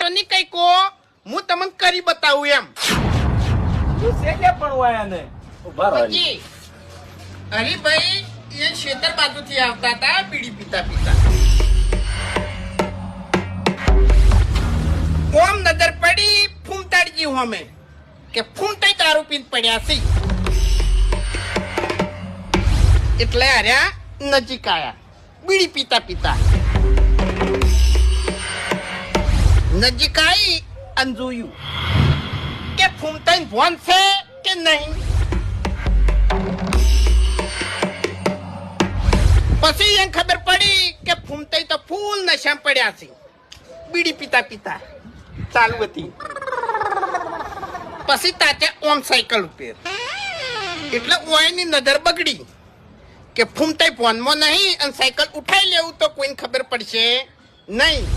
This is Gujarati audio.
તો નહીં કઈ કો હું તમને કરી બતાવું એમ બાપુજી, હરીભાઈ એ ખેતર બાજુથી આવતા હતા બીડી પીતા પીતા ઓમ નજર પડી ફૂમતાડજી હોમે કે ફૂમતાઈ દારૂ પીને પડ્યા છે એટલે આર્યા નજીક આયા બીડી પીતા પીતા નજીક આવી અને જોયું કે ફૂમતાઈ ભોન છે કે નહીં. પછી એમ ખબર પડી કે ફૂમતાઈ તો ફૂલ નશા પડ્યા છે બીડી પીતા પીતા ચાલુ હતી. પછી તાતે ઓમ સાયકલ ઉપર એટલે ઓયની નજર બગડી કે ફૂમતાઈ ફોનમાં નહીં અને સાયકલ ઉઠાઈ લેવું તો કોઈને ખબર પડશે નહીં.